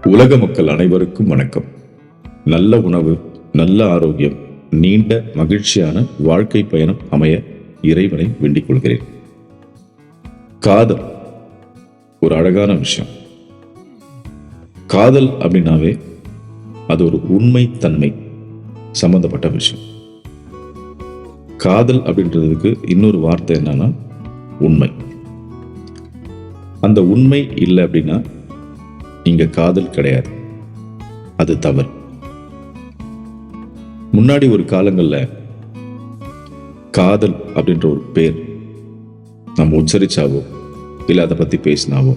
உலக மக்கள் அனைவருக்கும் வணக்கம். நல்ல உணவு, நல்ல ஆரோக்கியம், நீண்ட மகிழ்ச்சியான வாழ்க்கை பயணம் அமைய இறைவனை வேண்டிக் கொள்கிறேன். காதல் ஒரு அழகான விஷயம். காதல் அப்படின்னாவே அது ஒரு உண்மை தன்மை சம்பந்தப்பட்ட விஷயம். காதல் அப்படின்றதுக்கு இன்னொரு வார்த்தை என்னன்னா உண்மை. அந்த உண்மை இல்லை அப்படின்னா இங்க காதல் கிடையாது, அது தவறு. முன்னாடி ஒரு காலங்கள்ல காதல் அப்படின்ற ஒரு பேர் நம்ம உச்சரிச்சாவோ இல்லை அதை பத்தி பேசினாவோ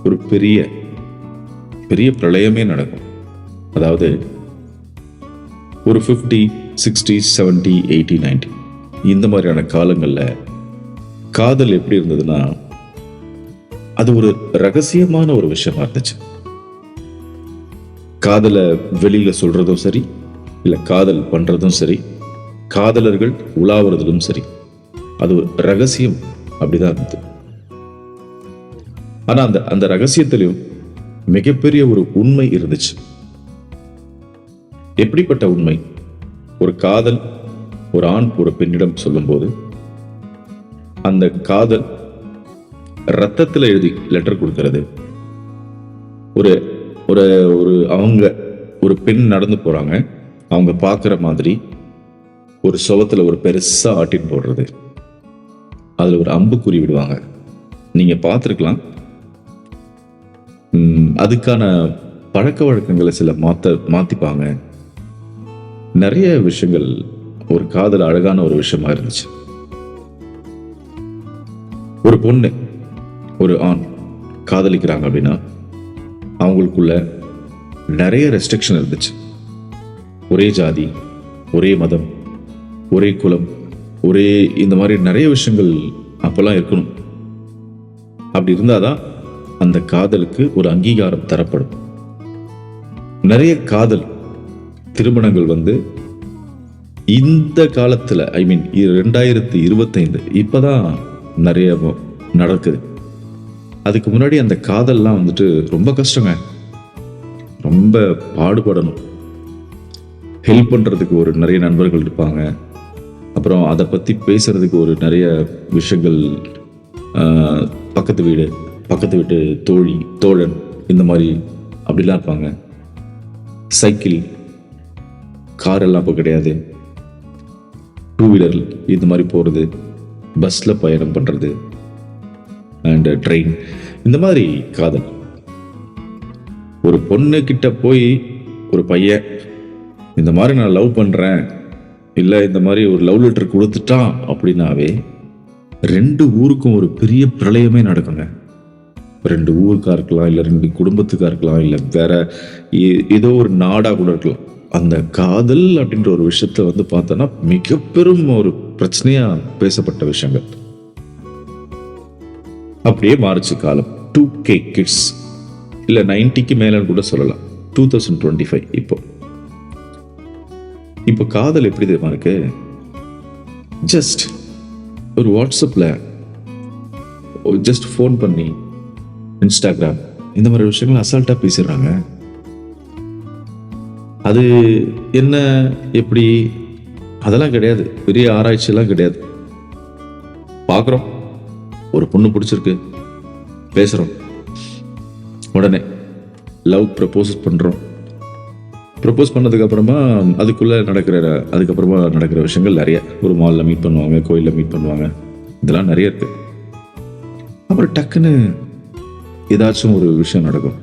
ஒரு பெரிய பெரிய பிரளயமே நடக்கும். அதாவது ஒரு 50, 60, 70, 80, 90 இந்த மாதிரியான காலங்கள்ல காதல் எப்படி இருந்ததுன்னா அது ஒரு ரகசியமான ஒரு விஷயமா இருந்துச்சு. காதலை வெளியில சொல்றதும் சரி, இல்ல காதல் பண்றதும் சரி, காதலர்கள் உலாவுறதும் சரி, அது ஒரு ரகசியம் அப்படிதான் இருந்தது. ஆனா அந்த அந்த ரகசியத்திலையும் மிகப்பெரிய ஒரு உண்மை இருந்துச்சு. எப்படிப்பட்ட உண்மை? ஒரு காதல் ஒரு ஆண் ஒரு பெண்ணிடம் சொல்லும் போது அந்த காதல் ரத்தத்துல எழுதி லெட்டர் கொடுக்கிறது. ஒரு ஒரு ஒரு அவங்க ஒரு பெண் நடந்து போறாங்க, அவங்க பார்க்குற மாதிரி ஒரு சுவத்துல ஒரு பெருசா ஆட்டின் போடுறது, அதுல ஒரு அம்புக்குறி விடுவாங்க. நீங்க பார்த்துருக்கலாம். அதுக்கான பழக்க வழக்கங்களை சில மாத்திப்பாங்க. நிறைய விஷயங்கள் ஒரு காதல் அழகான ஒரு விஷயமா இருந்துச்சு. ஒரு பொண்ணு ஒரு ஆண் காதலிக்கிறாங்க அப்படின்னா அவங்களுக்குள்ள நிறைய ரெஸ்ட்ரிக்ஷன் இருந்துச்சு. ஒரே ஜாதி, ஒரே மதம், ஒரே குலம், ஒரே இந்த மாதிரி நிறைய விஷயங்கள் அப்பெல்லாம் இருக்கணும். அப்படி இருந்தாதான் அந்த காதலுக்கு ஒரு அங்கீகாரம் தரப்படும். நிறைய காதல் திருமணங்கள் இந்த காலத்துல 2025 இப்பதான் நிறைய நடக்குது. அதுக்கு முன்னாடி அந்த காதல்லாம் ரொம்ப கஷ்டங்க. ரொம்ப பாடுபடணும். ஹெல்ப் பண்றதுக்கு ஒரு நிறைய நண்பர்கள் இருப்பாங்க. அப்புறம் அதை பத்தி பேசுறதுக்கு ஒரு நிறைய விஷயங்கள், பக்கத்து வீட்டு தோழி தோழன் இந்த மாதிரி அப்படிலாம் இருப்பாங்க. சைக்கிள் கார் எல்லாம் இப்போ கிடையாது. 2 வீலர் இந்த மாதிரி போறது, பஸ்ல பயணம் பண்றது அண்ட் ட்ரெயின், இந்த மாதிரி காதல். ஒரு பொண்ணு கிட்ட போய் ஒரு பையன் இந்த மாதிரி நான் லவ் பண்றேன், இல்ல இந்த மாதிரி ஒரு லவ் லெட்டர் கொடுத்துட்டான் அப்படின்னாவே 2 ஊருக்கும் ஒரு பெரிய பிரளயமே நடக்குங்க. 2 ஊருக்கா இருக்கலாம், இல்ல 2 குடும்பத்துக்கா இருக்கலாம், இல்ல வேற ஏதோ ஒரு நாடா கூட இருக்கலாம். அந்த காதல் அப்படின்ற ஒரு விஷயத்த பார்த்தோன்னா மிக பெரும் ஒரு பிரச்சனையா பேசப்பட்ட விஷயங்கள். அப்படியே மாறுச்சு காலம். 2K கிட்ஸ் இல்ல 90க்கு மேல கூட சொல்லலாம். 2025 இப்போ காதல் எப்படி தெரியுமா இருக்கு? ஜஸ்ட் ஒரு வாட்ஸ்அப்ல ஜஸ்ட் ஃபோன் பண்ணி, இன்ஸ்டாகிராம் இந்த மாதிரி விஷயங்கள் அசால்ட்டா பேசிடுறாங்க. அது என்ன எப்படி அதெல்லாம் கிடையாது. பெரிய ஆராய்ச்சி எல்லாம் கிடையாது. பார்க்குறோம், ஒரு பொண்ணு பிடிச்சிருக்கு, பேசுறோம், உடனே லவ் ப்ரப்போஸ் பண்றோம். ப்ரப்போஸ் பண்ணதுக்கு அப்புறமா அதுக்கப்புறமா நடக்கிற விஷயங்கள் நிறைய. ஒரு மால்ல மீட் பண்ணுவாங்க, கோயில்ல மீட் பண்ணுவாங்க, இதெல்லாம் நிறைய இருக்கு. அப்புறம் டக்குன்னு ஏதாச்சும் ஒரு விஷயம் நடக்கும்,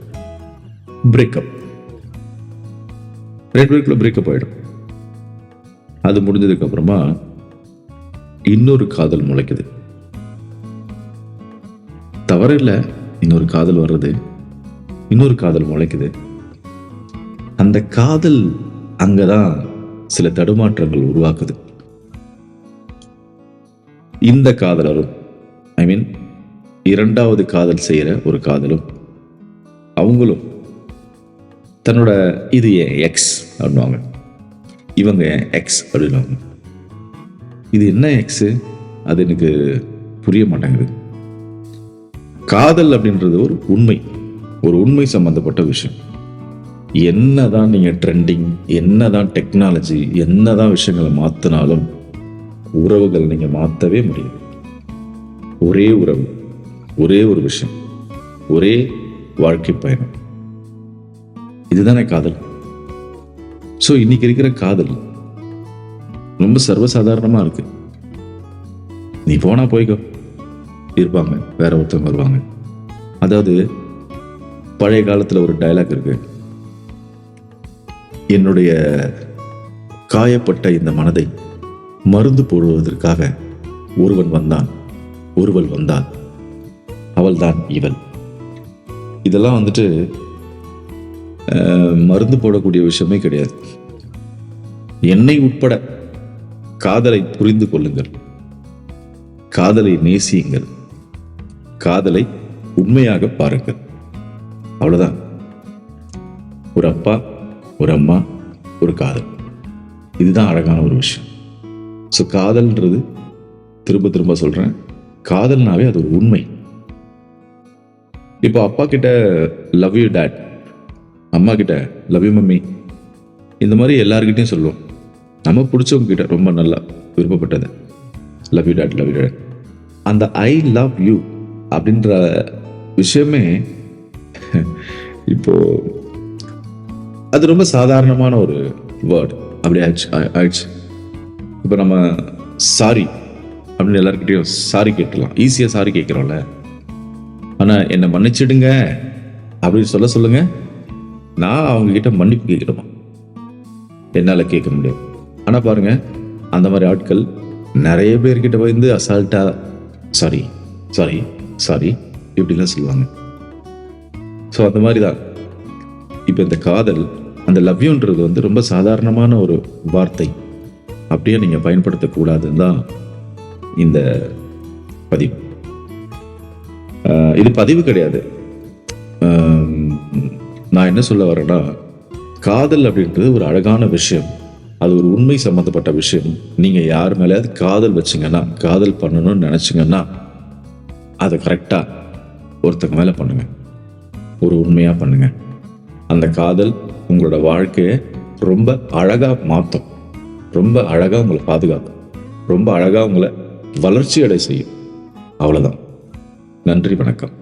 பிரேக்கப். 2 பேருக்குள்ள பிரேக்கப் ஆயிடும். அது முடிஞ்சதுக்கு அப்புறமா இன்னொரு காதல் முளைக்குது. தவறில்ல, இன்னொரு காதல் வர்றது, இன்னொரு காதல் முளைக்குது. அந்த காதல் அங்கதான் சில தடுமாற்றங்கள் உருவாக்குது. இந்த காதலரும் இரண்டாவது காதல் செய்யற ஒரு காதலும் அவங்களும் தன்னோட இது என் எக்ஸ் அப்படின்வாங்க, இவங்க என் எக்ஸ் அப்படின்வாங்க. இது என்ன எக்ஸ்? அது எனக்கு புரிய மாட்டேங்குது. காதல் அப்படின்றது ஒரு உண்மை, ஒரு உண்மை சம்பந்தப்பட்ட விஷயம். என்னதான் நீங்க ட்ரெண்டிங், என்னதான் டெக்னாலஜி, என்னதான் விஷயங்களை மாத்தினாலும் உறவுகள் நீங்க மாத்தவே முடியாது. ஒரே உறவு, ஒரே ஒரு விஷயம், ஒரே வாழ்க்கை பயணம், இதுதானே காதல். ஸோ இன்னைக்கு இருக்கிற காதல் ரொம்ப சர்வசாதாரணமா இருக்கு. நீ போனா போய்க்கோ, இருப்பாங்க வேற ஒருத்தவங்க வருவாங்க. அதாவது பழைய காலத்துல ஒரு டயலாக் இருக்கு, என்னுடைய காயப்பட்ட இந்த மனதை மருந்து போடுவதற்காக ஒருவன் வந்தான், ஒருவள் வந்தாள், அவள் தான் இவள். இதெல்லாம் வந்துட்டு மருந்து போடக்கூடிய விஷயமே கிடையாது. என்னை உட்பட காதலை புரிந்து கொள்ளுங்கள், காதலை நேசியுங்கள், காதலை உண்மையாக பாருங்கள். அவ்வளவுதான். ஒரு அப்பா, ஒரு அம்மா, ஒரு காதல், இதுதான் அழகான ஒரு விஷயம். ஸோ காதல்ன்றது, திரும்ப திரும்ப சொல்றேன், காதல்னாவே அது ஒரு உண்மை. இப்போ அப்பா கிட்ட லவ் யூ டேட், அம்மா கிட்ட லவ் யூ மம்மி, இந்த மாதிரி எல்லாருக்கிட்டையும் சொல்லுவோம். நம்ம பிடிச்சவங்க கிட்ட ரொம்ப நல்லா விருப்பப்பட்டது love you dad, love you dad. அந்த ஐ லவ் யூ அப்படின்ற விஷயமே இப்போ அது ரொம்ப சாதாரணமான ஒரு வேர்டு அப்படி ஆயிடுச்சு. இப்போ நம்ம சாரி அப்படின்னு எல்லாருக்கிட்டையும் சாரி கேட்கலாம், ஈஸியாக சாரி கேட்குறோம்ல. ஆனால் என்னை மன்னிச்சிடுங்க அப்படின்னு சொல்லுங்க, நான் அவங்க கிட்ட மன்னிப்பு கேட்கணுமா? என்னால் கேட்க முடியாது. ஆனால் பாருங்க, அந்த மாதிரி ஆட்கள் நிறைய பேர்கிட்ட வந்து அசால்ட்டா சாரி சாரி சாரி இப்படிலாம் சொல்லுவாங்க. ஸோ அந்த மாதிரி தான் இப்போ இந்த காதல், அந்த லவ் யூன்றது வந்து ரொம்ப சாதாரணமான ஒரு வார்த்தை, அப்படியே நீங்கள் பயன்படுத்தக்கூடாதுன்னு தான் இந்த பதிவு. இது பதிவு கிடையாது. நான் என்ன சொல்ல வரேன்னா, காதல் அப்படின்றது ஒரு அழகான விஷயம், அது ஒரு உண்மை சம்பந்தப்பட்ட விஷயம். நீங்க யார் மேலேயாவது காதல் வச்சிங்கன்னா, காதல் பண்ணணும்னு நினைச்சிங்கன்னா, அதை கரெக்டா ஒருத்தங்க மேல பண்ணுங்க, ஒரு உண்மையா பண்ணுங்க. அந்த காதல் உங்களோட வாழ்க்கையை ரொம்ப அழகா மாற்றும், ரொம்ப அழகா உங்களை பாதுகாக்கும், ரொம்ப அழகா உங்களை வளர்ச்சி அடை செய்யும். அவ்வளவுதான். நன்றி, வணக்கம்.